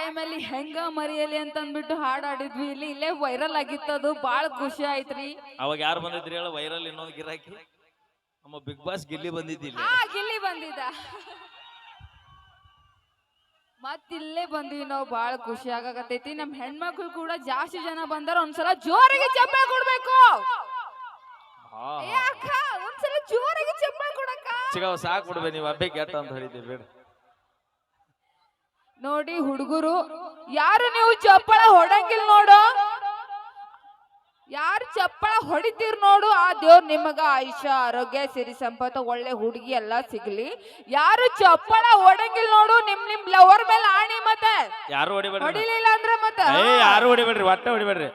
ಟೈಮಲ್ಲಿ ಹೆಂಗ ಮರಿಯಲಿ ಅಂತ ಅಂದ್ಬಿಟ್ಟು ಹಾಡ್ ಆಡಿದ್ವಿ ಇಲ್ಲಿ ಇಲ್ಲೇ ವೈರಲ್ ಆಗಿತ್ತದು ಬಾಳ ಖುಷಿ ಆಯ್ತ್ರಿ. ಅವಾಗ ಯಾರು ಬಂದಿದ್ರಿ ಹೇಳ ವೈರಲ್ ಇನ್ನೊಂದು ಗಿರಾಕಿ ನಮ್ಮ ಬಿಗ್ ಬಾಸ್ ಗಿಲ್ಲಿ ಬಂದಿದ್ದಿಲ್ಲ. ಗಿಲ್ಲಿ ಬಂದಿದ್ದ ಮತ್ತಿಲ್ಲೇ ಬಂದ್ವಿ ನಾವು ಬಾಳ ಖುಷಿ ಆಗಕತ್ತೈತಿ. ನಮ್ ಹೆಣ್ಮಕ್ಳು ಕೂಡ ಜಾಸ್ತಿ ಜನ ಬಂದಾರ. ಒಂದ್ಸಲ ಜೋರಾಗಿ ಚಪ್ಪಾಳೆ ಕೊಡ್ಬೇಕು. ಒಂದ್ಸಲ ಜೋರಾಗಿ ಚಪ್ಪಾಳೆ ಕೊಡಕ್ಕ ಚಿಗವ ಸಾಕ್ ಬಿಡ್ಬೇ ನೀವು ಅಬ್ಬೆ ಕೆಟ್ಟ ಅಂತ ಹೇಳಿದ್ದೆ ಬೇಡ. ನೋಡಿ ಹುಡುಗರು ಯಾರು ನೀವು ಚಪ್ಪಾಳೆ ಹೊಡಂಗಿಲ್ಲ ನೋಡು. ಯಾರು ಚಪ್ಪಾಳ ಹೊಡಿತೀರ್ ನೋಡು ಆ ದೇವ್ರ ನಿಮಗ ಆಯುಷ್ಯ ಆರೋಗ್ಯ ಸಿರಿ ಸಂಪತ್ತು ಒಳ್ಳೆ ಹುಡುಗಿ ಎಲ್ಲಾ ಸಿಗ್ಲಿ. ಯಾರು ಚಪ್ಪಾಳ ಹೊಡಂಗಿಲ್ಲ ನೋಡು ನಿಮ್ ಲವರ್ ಮೇಲೆ ಆಣಿ ಮತ್ತೆ ಯಾರು ಹೊಡಿಬೇಡ್ರಿ. ಹೊಡಿಲಿಲ್ಲ ಅಂದ್ರೆ ಮತ್ತೆ ಯಾರು ಹೊಡಿಬೇಡ್ರಿ, ಒಟ್ಟೆ ಹೊಡಿಬೇಡ್ರಿ.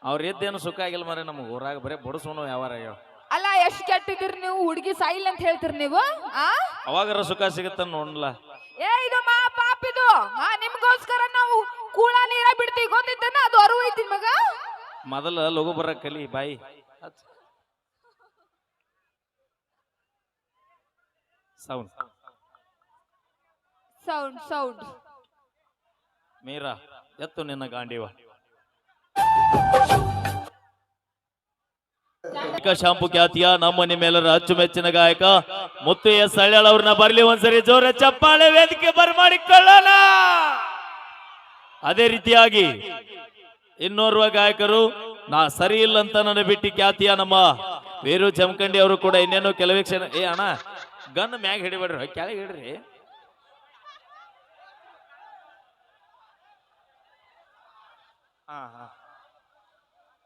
ಅವ್ರ ಎದ್ದೇನು ಸುಖ ಆಗಿಲ್ಲ ಮರೆ ನಮಗ್ ಊರಾಗ ಬರೇ ಬಡಸೋನು ಯಾವಾರ ಅಲ್ಲ. ಎಷ್ಟ್ ಕೆಟ್ಟಿದಿರಿ ನೀವು. ಹುಡುಗಿ ಸಾಯಿಲ್ ಅಂತ ಹೇಳ್ತೀರಿ ನೀವು. ಅವಾಗಾರ ಸುಖ ಸಿಗತ್ತ ನೋಡ್ಲಾ. ಇದು ಮಾ ಪಾಪ ಇದು. ನಿಮ್ಗೋಸ್ಕರ ನಾವು ಕೂಳ ನೀರ ಬಿಡ್ತೀವಿ ಗೊತ್ತಿದ್ದಾನ. ಅದು ಅರಿವು ಐತಿ ಮಗ. ಮೊದಲ ಲಘು ಬರ ಕಲಿ ಬಾಯಿ. ಸೌಂಡ್ ಸೌಂಡ್ ಸೌಂಡ್ ಮೀರಾ ಎತ್ತು ನಿನ್ನ ಗಾಂಡಿವ. ಶಾಂಪು ಖ್ಯಾತಿಯ ನಮ್ಮ ನಿಮ್ಮೆಲ್ಲರ ಅಚ್ಚುಮೆಚ್ಚಿನ ಗಾಯಕ ಮುತ್ತು ಎಸ್ ಹಳ್ಯಾಳ್ ಅವ್ರನ್ನ ಬರ್ಲಿ ಒಂದ್ಸರಿ ಜೋರ ಚಪ್ಪಾಳೆ ವೇದಿಕೆ ಬರ್ಮಾಡಿಕೊಳ್ಳೋಣ. ಅದೇ ರೀತಿಯಾಗಿ ಇನ್ನೋರ್ವ ಗಾಯಕರು ನಾ ಸರಿ ಇಲ್ಲ ಅಂತ ನನ್ನ ಬಿಟ್ಟು ಖ್ಯಾತಿಯ ನಮ್ಮ ವೀರು ಜಮಖಂಡಿ ಅವರು ಕೂಡ ಇನ್ನೇನು ಕೆಲವೇ ಕ್ಷಣ. ಅಣ್ಣ ಗನ್ ಮ್ಯಾಗ ಹಿಡಿಬೇಡ್ರಿ, ಕೆಳಗೆ ಹಿಡ್ರಿ.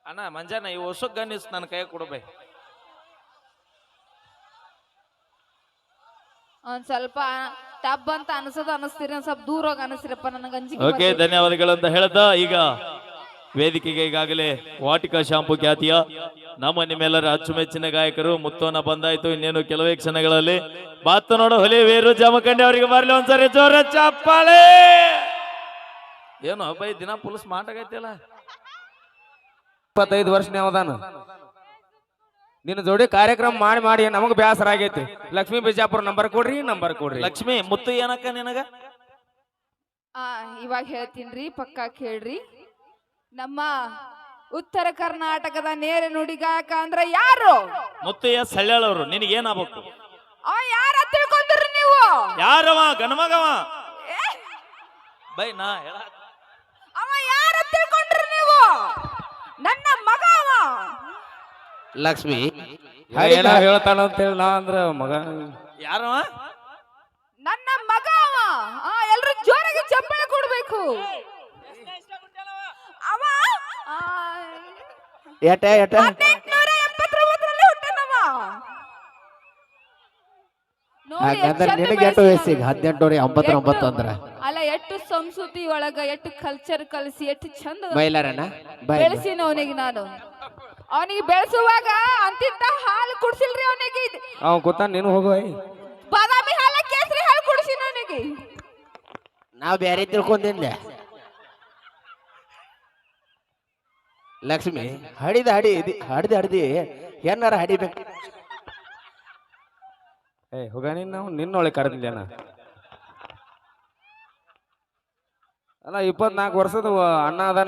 ಅಣ್ಣ ಮಂಜಾನ ಈ ಹೊಸ ಗನ್ ಇಸ್ ನನ್ನ ಕೈ ಕೊಡ್ಬೇ. ಒಂದ್ ಸ್ವಲ್ಪ ಟಬ್ ಅಂತ ಅನಿಸ್ತೀರಿ. ಒಂದ್ ಸ್ವಲ್ಪ ದೂರ ಹೋಗಿ ಅನಿಸ್ತಿರಪ್ಪ ನನಗೆ ಅಂಜಿಕೆ. ಓಕೆ, ಧನ್ಯವಾದಗಳಂತ ಹೇಳ್ತಾ ಈಗ ವೇದಿಕೆಗೆ ಈಗಾಗಲೇ ವಾಟಿಕಾ ಶಾಂಪು ಖ್ಯಾತಿಯ ನಮ್ಮ ನಿಮ್ಮೆಲ್ಲರ ಅಚ್ಚುಮೆಚ್ಚಿನ ಗಾಯಕರು ಮುತ್ತೋನ ಬಂದಾಯ್ತು. ಇನ್ನೇನು ಕೆಲವೇ ಕ್ಷಣಗಳಲ್ಲಿ ಬಾತು ನೋಡು ಹೊಲಿ ವೀರು ಜಮಖಂಡಿ ಅವರಿಗೆ ಬರ್ಲಿ ಒಂದ್ಸರಿ ಜೋರ ಚಪ್ಪಾಳೆ. ಏನು ಬೈ ದಿನ ಫುಲ್ ಸ್ಮಾರ್ಟ್ ಆಗೈತಿಲ್ಲ. 25 ವರ್ಷ ಅವದಾನ ನಿನ್ನ ಜೋಡಿ ಕಾರ್ಯಕ್ರಮ ಮಾಡಿ ಮಾಡಿ ನಮಗ್ ಬೇಸರ ಆಗೈತಿ. ಲಕ್ಷ್ಮೀ ಬಿಜಾಪುರ ನಂಬರ್ ಕೊಡ್ರಿ, ನಂಬರ್ ಕೊಡ್ರಿ. ಲಕ್ಷ್ಮಿ ಮುತ್ತು ಏನಕ್ಕ ನಿನಗ? ಇವಾಗ ಹೇಳ್ತೀನ್ರಿ, ಪಕ್ಕಾ ಕೇಳ್ರಿ. ನಮ್ಮ ಉತ್ತರ ಕರ್ನಾಟಕದ ನೇರ ನುಡಿ ಗಾಯಕ ಅಂದ್ರೆ ಯಾರು? ಮುತ್ತು ಎಸ್ ಹಳ್ಯಾಳ್ ಅವರು. ನಿನಗೆ ಏನಾಗಬೇಕು? ಯಾರ ತಿಳ್ಕೊಂಡ್ರಿ ನೀವು? ಯಾರವ? ಗಣಮಗವ ಬೈ ನಾ ಹೇಳ. ಅವ ಯಾರ ತಿಳ್ಕೊಂಡ್ರಿ ನೀವು? ನನ್ನ ಮಗ ಅವ. ಲಕ್ಷ್ಮಿ ಹೇಳ್ತಾಳ ಅಂತ ಹೇಳಿ ನಾ ಅಂದ್ರ ಮಗ ಯಾರವ? ನನ್ನ ಮಗ ಅವ. ಎಲ್ರು ಜೋರಾಗಿ ಚಪ್ಪಾಳೆ ಕೊಡ್ಬೇಕು. ಅವ 1879ರಲ್ಲಿ ಹುಟ್ಟನವ. ನಿನಗೆ ಎಷ್ಟು ವಯಸ್ಸಿಗೆ? 1899 ಅಂದ್ರ ಅಲ್ಲ, ಎಷ್ಟು ಸಂಸ್ಕೃತಿ ಒಳಗ ಎಷ್ಟು ಕಲ್ಚರ್ ಕಲಿಸಿ ಎಷ್ಟು ಚಂದ ಬೆಳೆಸಿನ ಅವನಿಗೆ. ನಾನು ಅವನಿಗೆ ಬೆಳೆಸುವಾಗ ಅಂತಿದ್ದ ಹಾಲು ಕುಡ್ಸಿಲ್ರಿ ಅವನಿಗೆ. ಗೊತ್ತಾ ನೀನು ಹೋಗುವ ಬಾದಾಮಿ ಹಾಲ ಕೇಸರಿ ಹಾಲು ಕುಡಿಸಿನ ಅವನಿಗೆ. ನಾವ್ ಬೇರೆ ತಿಳ್ಕೊಂಡಿದ್ದೆ. ಲಕ್ಷ್ಮಿ ಹಡಿದಿ ಏನಾರ ಹಡಿಬೇಕು. ಹೋಗ ನಾವು ನಿನ್ನೊಳಗೆ ಕರೆದಿಲ್ಲೇನ. ಅಲ್ಲ 24 ವರ್ಷದ ಅಣ್ಣ ಅದ.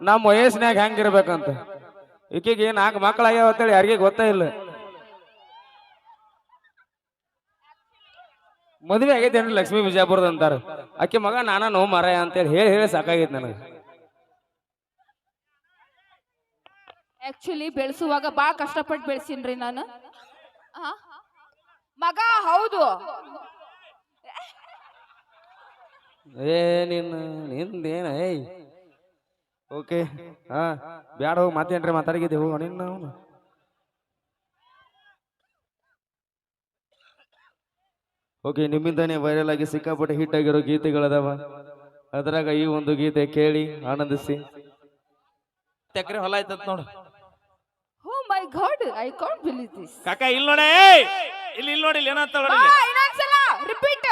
ನಮ್ಮ ವಯಸ್ಸಿನಾಗ ಹೆಂಗಿರ್ಬೇಕಂತ. ಈಕೆಗೆ 4 ಮಕ್ಕಳಾಗ್ಯಾವ ಅಂತೇಳಿ ಯಾರಿಗೆ ಗೊತ್ತೇ ಇಲ್ಲ. ಮದುವೆ ಆಗೈತೇನ್ರಿ ಲಕ್ಷ್ಮೀ ಬಿಜಾಪುರದ ಅಂತಾರ. ಆಕೆ ಮಗ ನಾನ ನೋ ಮರಾಯ ಅಂತೇಳಿ ಹೇಳಿ ಸಾಕಾಗೈತಿ ನನಗೆ. ಆಕ್ಚುಲಿ ಬೆಳೆಸುವಾಗ ಬಹಳ ಕಷ್ಟಪಟ್ಟು ಬೆಳೆಸಿನ್ರಿ ನಾನು. ಮಗ ಹೌದು. ನಿಂದೇನ ಓಕೆ ಬ್ಯಾಡ ಹೋಗಿ ಮಾತೇನ್ರಿ ಮಾತಾಡಿದ್ದೆ ಹೋಗ ನಿನ್ನ. ಓಕೆ, ನಿಮ್ಮಿಂದಾನೇ ವೈರಲ್ ಆಗಿ ಸಿಕ್ಕಾಪಟ್ಟೆ ಹಿಟ್ ಆಗಿರೋ ಗೀತೆಗಳದಾವ. ಅದ್ರಾಗ ಈ ಒಂದು ಗೀತೆ ಕೇಳಿ ಆನಂದಿಸಿ. ಎಕರೆ ಹೊಲ ಆಯ್ತತ್ ನೋಡು. Oh my God, I can't believe this. ಕಾಕ ಇಲ್ಲಿ ನೋಡೆ, ಇಲ್ಲಿ ನೋಡಿ, ಇಲ್ಲಿ ಏನಂತ ನೋಡಿ. ಇನ್ನೊಂದ್ಸಲ ರಿಪೀಟ್.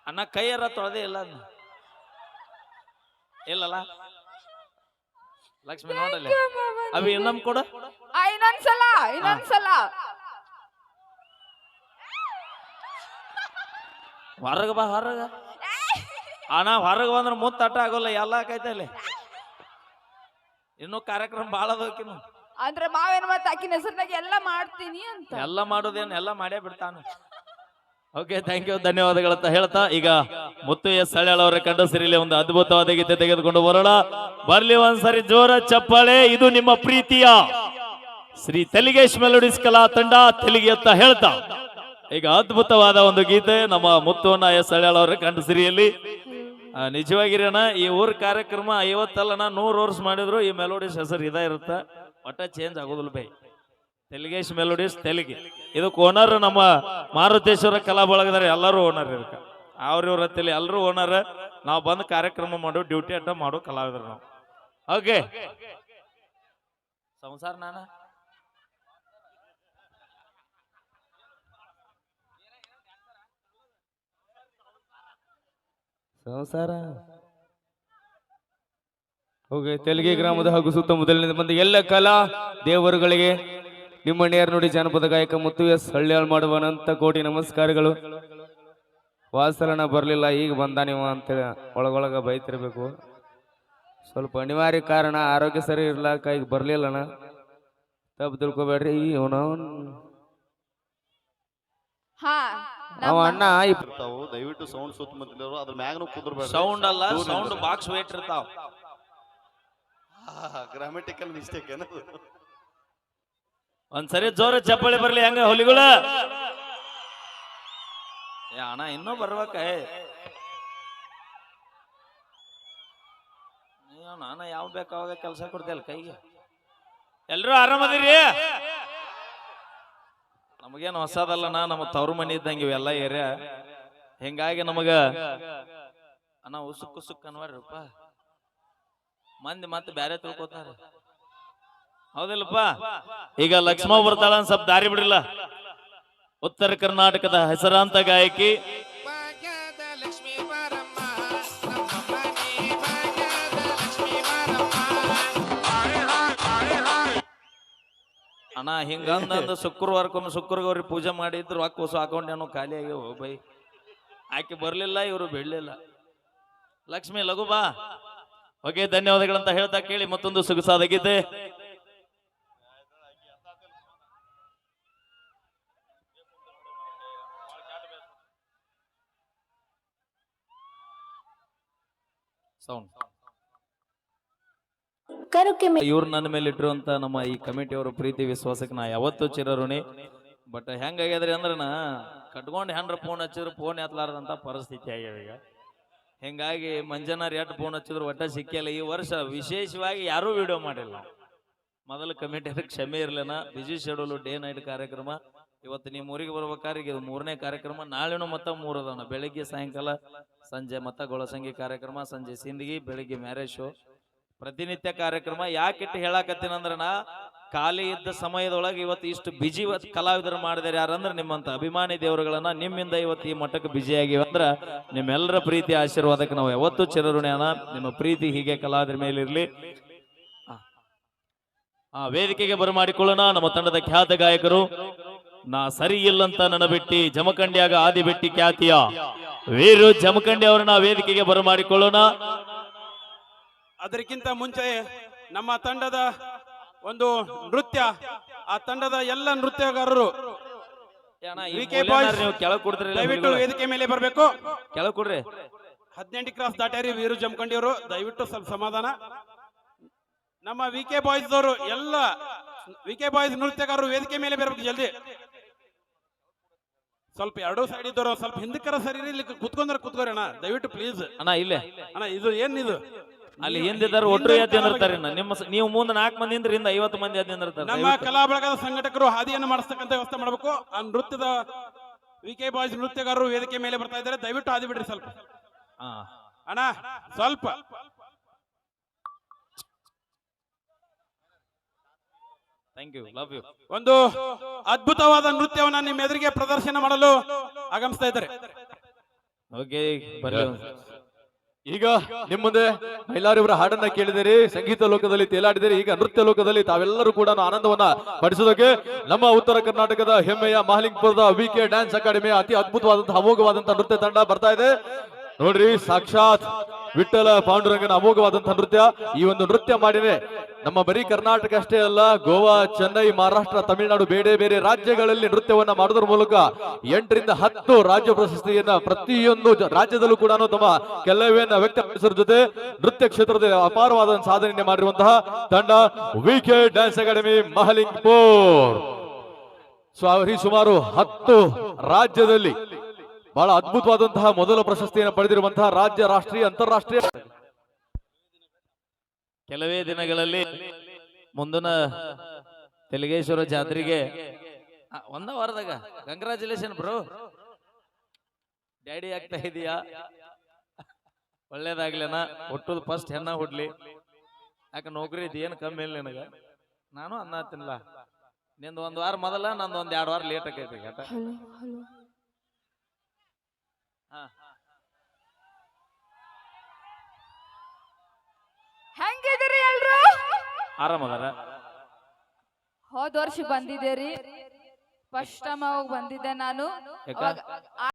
ಅಣ್ಣ ಕೈಯರ ತೊಳೆದೇ ಇಲ್ಲ ಇಲ್ಲಲ್ಲ. ಲಕ್ಷ್ಮಿ ನೋಡಲ್ಲ ಅವಿ ಇನ್ನಮ್ ಕೊಡು. ಇನ್ನೊಂದ್ಸಲ ಹೊರಗ ಬಾ ಹೊರಗ ಅಣ್ಣ ಹೊರಗೆ ಬಂದ್ರೆ ಮುತ್ತಟ ಆಗೋಲ್ಲ ಎಲ್ಲ ಆಕೈತಲ್ಲಿ ಇನ್ನು ಕಾರ್ಯಕ್ರಮ ಭಾಳ ಅದಾಕಿನ್ನು ಅಂದ್ರ ಮಾವೇನ್ ಮತ್ತ ಆಕಿನ ಹೆಸರಿನಾಗ ಎಲ್ಲ ಮಾಡ್ತೀನಿ ಅಂತ ಎಲ್ಲ ಮಾಡೋದೇನು ಎಲ್ಲ ಮಾಡೇ ಬಿಡ್ತಾನ ಓಕೆ ಥ್ಯಾಂಕ್ ಯು ಧನ್ಯವಾದಗಳಂತ ಹೇಳ್ತಾ ಈಗ ಮುತ್ತು ಎಸ್ ಹಳ್ಯಾಳ್ ಅವರ ಕಂಡ ಸಿರಿಲಿ ಒಂದು ಅದ್ಭುತವಾದ ಗೀತೆ ತೆಗೆದುಕೊಂಡು ಬರೋಣ ಬರ್ಲಿ ಒಂದ್ಸರಿ ಜೋರ ಚಪ್ಪಾಳೆ ಇದು ನಿಮ್ಮ ಪ್ರೀತಿಯ ಶ್ರೀ ತೆಲಿಗೇಶ್ ಮೆಲೋಡಿಸ್ ಕಲಾ ತಂಡ ತೆಲಿಗೆ ಅಂತ ಹೇಳ್ತಾ ಈಗ ಅದ್ಭುತವಾದ ಒಂದು ಗೀತೆ ನಮ್ಮ ಮುತ್ತುವನ್ನ ಎಸ್ ಹಳ್ಯಾಳ್ ಅವರ ಕಂಡ ಸಿರಿಯಲ್ಲಿ ನಿಜವಾಗಿರೋಣ ಈ ಊರ ಕಾರ್ಯಕ್ರಮ 50 100 ವರ್ಷ ಮಾಡಿದ್ರು ಈ ಮೆಲೋಡಿಸ್ ಹೆಸರು ಇದೇ ಇರುತ್ತೆ ಒಟ್ಟ ಚೇಂಜ್ ಆಗೋದಿಲ್ಲ ಬೈ ತೆಲಿಗೇಶ್ ಮೆಲೋಡಿಸ್ ತೆಲಿಗೆ ಇದಕ್ಕೆ ಓನರ್ ನಮ್ಮ ಮಾರುತೇಶ್ವರ ಕಲಾ ಬಳಗದಾರೆ ಎಲ್ಲರೂ ಓನರ್ ಇದಕ್ಕೆ ಅವ್ರ ತಲೆ ಎಲ್ಲರೂ ಓನರ್ ನಾವು ಬಂದು ಕಾರ್ಯಕ್ರಮ ಮಾಡೋ ಡ್ಯೂಟಿ ಅಡ್ಡ ಮಾಡೋ ಕಲಾವಿದರು ನಾವು ಓಕೆ ಸಂಸಾರ ನಾನ ಸಂಸಾರ ಓಕೆ ತೆಲುಗಿ ಗ್ರಾಮದ ಹಾಗೂ ಸುತ್ತಮುತ್ತಲಿನ ಬಂದ ಎಲ್ಲ ಕಲಾ ದೇವರುಗಳಿಗೆ ನಿಮ್ಮ ನೇರ ನುಡಿ ಜಾನಪದ ಗಾಯಕ ಮುತ್ತು ಎಸ್ ಹಳ್ಯಾಳ್ ಮಾಡುವ ಅನಂತ ಕೋಟಿ ನಮಸ್ಕಾರಗಳು. ವಾಸಲನ ಬರ್ಲಿಲ್ಲ ಈಗ ಬಂದ ನೀವು ಅಂತೇಳಿ ಒಳಗೊಳಗ ಬೈತಿರ್ಬೇಕು. ಸ್ವಲ್ಪ ಅನಿವಾರ್ಯ ಕಾರಣ ಆರೋಗ್ಯ ಸರಿ ಇರ್ಲಾಕ ಈಗ ಬರ್ಲಿಲ್ಲಣ್ಣ, ತಪ್ಪು ತಿಳ್ಕೊಬೇಡ್ರಿ. ಹಾ ಅವ ಅಣ್ಣ ದಯವಿಟ್ಟು ಸೌಂಡ್ ಸುತ್ತಮುತ್ತಲಿರೋರು ಅದ್ರ ಮ್ಯಾಗನು ಕುಂದ್ರಬೇಡ. ಸೌಂಡ್ ಅಲ್ಲ, ಸೌಂಡ್ ಬಾಕ್ಸ್ ವೇಟ್ ಇರ್ತಾವ. ಗ್ರಾಮೆಟಿಕಲ್ ಮಿಸ್ಟೇಕ್ ಏನದು. ಒಂದ್ಸರಿ ಜೋರ ಚಪ್ಪಾಳಿ ಬರ್ಲಿ ಹೆಂಗ ಹುಲಿಗಳ. ಅಣ್ಣ ಇನ್ನೂ ಬರ್ಬೇಕ. ನಾನು ಯಾವ ಬೇಕಾವಾಗ ಕೆಲಸ ಕೊಡ್ತೇಲ್ಲ ಕೈಗೆ. ಎಲ್ರೂ ಆರಾಮದಿರಿ? ನಮಗೇನು ಹೊಸದಲ್ಲಣ್ಣ, ನಮ್ಮ ತವ್ರ ಮನಿ ಇದ್ದಂಗೆ ಇವೆಲ್ಲ ಏರಿಯಾ. ಹಿಂಗಾಗಿ ನಮಗ ಅಣ್ಣ ಉಸುಕ್ ಉಸುಕ್ ಅನ್ವಾಡ್ರಪ್ಪ, ಮಂದಿ ಮತ್ತೆ ಬ್ಯಾರೆ ತಿಳ್ಕೊತಾರೆ. ಹೌದಿಲ್ಲಪ್ಪ? ಈಗ ಲಕ್ಷ್ಮ ಬರ್ತಾಳ, ಸ್ವಲ್ಪ ದಾರಿ ಬಿಡ್ರಿಲ್ಲ. ಉತ್ತರ ಕರ್ನಾಟಕದ ಹೆಸರಾಂತ ಗಾಯಕಿ ಅಣ್ಣ. ಹಿಂಗಂದ ಶುಕ್ರವಾರಕ್ಕೊಮ್ಮೆ ಶುಕ್ರಗೌರಿ ಪೂಜೆ ಮಾಡಿದ್ರು ರೊಕ್ಕ ಹೊಸ ಅಕೌಂಟ್ ಏನೋ ಖಾಲಿ ಆಗ್ಯಾವ ಬೈ. ಆಕೆ ಬರ್ಲಿಲ್ಲ, ಇವರು ಬಿಡ್ಲಿಲ್ಲ. ಲಕ್ಷ್ಮಿ ಲಘು ಬಾ. ಓಕೆ, ಧನ್ಯವಾದಗಳಂತ ಹೇಳ್ತಾ ಕೇಳಿ ಮತ್ತೊಂದು ಸೊಗಸಾದ ಗೀತೆ. ಸೌಂಡ್ ಇವ್ರು ನನ್ನ ಮೇಲೆ ಇಟ್ಟಿರುವಂತ ನಮ್ಮ ಈ ಕಮಿಟಿಯವರ ಪ್ರೀತಿ ವಿಶ್ವಾಸಕ್ಕೆ ನಾ ಯಾವತ್ತೂ ಚಿರಋಣಿ. ಬಟ್ ಹೆಂಗಾಗ್ಯದ್ರಿ ಅಂದ್ರೆ ನಾ ಕಟ್ಕೊಂಡು ಹೆಂಡ್ರ ಫೋನ್ ಹಚ್ಚಿದ್ರು ಫೋನ್ ಎತ್ತಲಾರದಂತ ಪರಿಸ್ಥಿತಿ ಆಗ್ಯಾವ ಈಗ. ಹಿಂಗಾಗಿ ಮಂಜನಾರ್ ಎಟ್ಟು ಫೋನ್ ಹಚ್ಚಿದ್ರು ಒಟ್ಟ ಸಿಕ್ಕಿಲ್ಲ. ಈ ವರ್ಷ ವಿಶೇಷವಾಗಿ ಯಾರೂ ವಿಡಿಯೋ ಮಾಡಿಲ್ಲ. ಮೊದಲು ಕಮಿಟಿಯವ್ರಿಗೆ ಕ್ಷಮೆ ಇರ್ಲೇನ, ಬಿಜಿ ಶೆಡ್ಯೂಲು, ಡೇ ನೈಟ್ ಕಾರ್ಯಕ್ರಮ. ಇವತ್ತು ನೀವು ಊರಿಗೆ ಬರ್ಬೇಕಾದ್ರೆ ಇದು 3ನೇ ಕಾರ್ಯಕ್ರಮ. ನಾಳೆನೂ ಮತ್ತ 3 ಅದಾವಣ. ಬೆಳಿಗ್ಗೆ ಸಾಯಂಕಾಲ ಸಂಜೆ ಮತ್ತ ಗೊಳಸಂಗಿ ಕಾರ್ಯಕ್ರಮ, ಸಂಜೆ ಸಿಂದಗಿ, ಬೆಳಿಗ್ಗೆ ಮ್ಯಾರೇಜ್ ಶೋ, ಪ್ರತಿನಿತ್ಯ ಕಾರ್ಯಕ್ರಮ. ಯಾಕಿಟ್ಟು ಹೇಳಾಕತ್ತೀನಂದ್ರ ನಾ ಖಾಲಿ ಇದ್ದ ಸಮಯದೊಳಗೆ ಇವತ್ತು ಇಷ್ಟು ಬಿಜಿ ಕಲಾವಿದರು ಮಾಡಿದಾರೆ ಯಾರಂದ್ರೆ ನಿಮ್ಮಂತ ಅಭಿಮಾನಿ ದೇವರುಗಳನ್ನ. ನಿಮ್ಮಿಂದ ಇವತ್ತು ಈ ಮಟ್ಟಕ್ಕೆ ಬಿಜಿ ಆಗಿವ ಅಂದ್ರ ನಿಮ್ಮೆಲ್ಲರ ಪ್ರೀತಿ ಆಶೀರ್ವಾದಕ್ಕೆ ನಾವು ಯಾವತ್ತೂ ಚಿರಋಣಿ ಅಣ್ಣ. ನಿಮ್ಮ ಪ್ರೀತಿ ಹೀಗೆ ಕಲಾವಿದರ ಮೇಲಿರ್ಲಿ. ವೇದಿಕೆಗೆ ಬರಮಾಡಿಕೊಳ್ಳೋಣ ನಮ್ಮ ತಂಡದ ಖ್ಯಾತ ಗಾಯಕರು. ನಾ ಸರಿ ಇಲ್ಲಂತ ನನ್ನ ಬಿಟ್ಟಿ ಜಮಖಂಡಿಯಾಗ ಆದಿ ಬಿಟ್ಟಿ ಖ್ಯಾತಿಯ ವೀರು ಜಮಖಂಡಿ ಅವರನ್ನ ವೇದಿಕೆಗೆ ಬರಮಾಡಿಕೊಳ್ಳೋಣ. ಅದಕ್ಕಿಂತ ಮುಂಚೆ ನಮ್ಮ ತಂಡದ ಒಂದು ನೃತ್ಯ, ಆ ತಂಡದ ಎಲ್ಲ ನೃತ್ಯಗಾರರು ದಯವಿಟ್ಟು ವೇದಿಕೆ ಮೇಲೆ ಬರಬೇಕು. ಕೆಳಗೆ ಕೊಡ್ರಿ. 18 ಕ್ರಾಸ್ ದಾಟ್ಯಾರಿ ವೀರು ಜಮಖಂಡಿ ಅವರು, ದಯವಿಟ್ಟು ಸ್ವಲ್ಪ ಸಮಾಧಾನ. ನಮ್ಮ ವಿಕೆ ಬಾಯ್ಸ್ ಅವರು ಎಲ್ಲ ವಿಕೆ ಬಾಯ್ಸ್ ನೃತ್ಯಗಾರರು ವೇದಿಕೆ ಮೇಲೆ ಬರಬೇಕು ಜಲ್ದಿ. ಸ್ವಲ್ಪ ಎರಡೂ ಸೈಡ್ ಇದ್ದವರು ಸ್ವಲ್ಪ ಹಿಂದಕ್ಕರ ಸರಿ ಇಲ್ಲಿ ಕುತ್ಕೋರಿ ಅಣ್ಣ, ದಯವಿಟ್ಟು ಪ್ಲೀಸ್ ಅಣ್ಣ. ಇಲ್ಲೇ ಅಣ್ಣ, ಇದು ಏನಿದು ಅಲ್ಲಿ ಹಿಂದಿದ್ದಾರೆ ಒಟ್ಟರು ಎದ್ದು ನಿಂದಿರ್ತಾರೆ. ನಿಮ್ಮ ನೀವು ಮುಂದೆ 4 ಮಂದಿ ಇಂದ 50 ಮಂದಿ ಎದ್ದು ನಿಂದಿರ್ತಾರೆ. ನಮ್ಮ ಕಲಾ ಬಳಗದ ಸಂಘಟಕರು ಹಾದಿಯನ್ನು ಮಾಡಿಸ್ತಕ್ಕಂಥ ವ್ಯವಸ್ಥೆ ಮಾಡಬೇಕು. ಆ ನೃತ್ಯದ ವಿಕೆ ಬಾಯ್ಸ್ ನೃತ್ಯಗಾರರು ವೇದಿಕೆ ಮೇಲೆ ಬರ್ತಾ ಇದ್ದಾರೆ, ದಯವಿಟ್ಟು ಹಾದಿ ಬಿಡ್ರಿ ಸ್ವಲ್ಪ. ಅಣ್ಣ ಸ್ವಲ್ಪ ಥ್ಯಾಂಕ್ ಯು, ಲವ್ ಯು. ಒಂದು ಅದ್ಭುತವಾದ ನೃತ್ಯವನ್ನ ನಿಮ್ಮ ಎದುರಿಗೆ ಪ್ರದರ್ಶನ ಮಾಡಲು ಆಗಮಿಸ್ತಾ ಇದ್ದಾರೆ. ಓಕೆ, ಬರ್ಲಿ. ಈಗ ನಿಮ್ಮ ಮುಂದೆ ಮೈಲಾರಿಯವರ ಹಾಡನ್ನ ಕೇಳಿದಿರಿ, ಸಂಗೀತ ಲೋಕದಲ್ಲಿ ತೇಲಾಡಿದಿರಿ. ಈಗ ನೃತ್ಯ ಲೋಕದಲ್ಲಿ ತಾವೆಲ್ಲರೂ ಕೂಡ ಆನಂದವನ್ನ ಪಡಿಸೋದಕ್ಕೆ ನಮ್ಮ ಉತ್ತರ ಕರ್ನಾಟಕದ ಹೆಮ್ಮೆಯ ಮಹಲಿಂಗಪುರದ ವಿಕೆ ಡ್ಯಾನ್ಸ್ ಅಕಾಡೆಮಿಯ ಅತಿ ಅದ್ಭುತವಾದಂತಹ ಅಮೋಘವಾದಂತಹ ನೃತ್ಯ ತಂಡ ಬರ್ತಾ ಇದೆ. ನೋಡ್ರಿ, ಸಾಕ್ಷಾತ್ ವಿಠ್ಠಲ ಪಾಂಡುರಂಗನ ಅಮೋಘವಾದಂತಹ ನೃತ್ಯ. ಈ ಒಂದು ನೃತ್ಯ ಮಾಡಿದ್ರೆ ನಮ್ಮ ಬರೀ ಕರ್ನಾಟಕ ಅಷ್ಟೇ ಅಲ್ಲ, ಗೋವಾ, ಚೆನ್ನೈ, ಮಹಾರಾಷ್ಟ್ರ, ತಮಿಳುನಾಡು, ಬೇರೆ ಬೇರೆ ರಾಜ್ಯಗಳಲ್ಲಿ ನೃತ್ಯವನ್ನ ಮಾಡೋದ್ರ ಮೂಲಕ 8 ರಿಂದ 10 ರಾಜ್ಯ ಪ್ರಶಸ್ತಿಯನ್ನ ಪ್ರತಿಯೊಂದು ರಾಜ್ಯದಲ್ಲೂ ಕೂಡ ತಮ್ಮ ಕೆಲವೆಯನ್ನ ವ್ಯಕ್ತಪಡಿಸೋದ್ರ ಜೊತೆ ನೃತ್ಯ ಕ್ಷೇತ್ರದಲ್ಲಿ ಅಪಾರವಾದ ಸಾಧನೆ ಮಾಡಿರುವಂತಹ ತಂಡ ವಿಕೆ ಡ್ಯಾನ್ಸ್ ಅಕಾಡೆಮಿ ಮಹಲಿಂಗಪುರ್. ಸುಮಾರು 10 ರಾಜ್ಯದಲ್ಲಿ ಬಹಳ ಅದ್ಭುತವಾದಂತಹ ಮೊದಲ ಪ್ರಶಸ್ತಿಯನ್ನು ಪಡೆದಿರುವಂತಹ ರಾಜ್ಯ, ರಾಷ್ಟ್ರೀಯ, ಅಂತಾರಾಷ್ಟ್ರೀಯ. ಕೆಲವೇ ದಿನಗಳಲ್ಲಿ ಮುಂದಿನ ತೆಲುಗೇಶ್ವರ ಜಾತ್ರೆಗೆ ಒಂದ ವಾರದಾಗ ಕಂಗ್ರಾಚುಲೇಷನ್ ಬ್ರೋ, ಡ್ಯಾಡಿ ಆಗ್ತಾ ಇದೀಯಾ, ಒಳ್ಳೇದಾಗ್ಲೇನ. ಹುಟ್ಟುದು ಫಸ್ಟ್ ಹೆಣ್ಣ ಹುಡ್ಲಿ, ಯಾಕೆ ನೌಕರಿ ಐತಿ ಏನು ಕಮ್ಮಿ ಇಲ್ಲ ನಿನಗ. ನಾನು ಅನ್ನತ್ತಿಲ್ಲ, ನಿಂದು 1 ವಾರ ಮೊದಲ, ನಂದು 1-2 ವಾರ ಲೇಟ್ ಆಕೈತಿ. ಹೆಂಗಿದ್ರಿ ಎಲ್ರು? ಆರಾಮದಾರ? ಹೋದ ವರ್ಷ ಬಂದಿದ್ದೀರಿ, ಫಸ್ಟ್ ಟೈಮ್ ಅವಾಗ ಬಂದಿದ್ದೆ ನಾನು. ಯಾಕ? ಅವಾಗ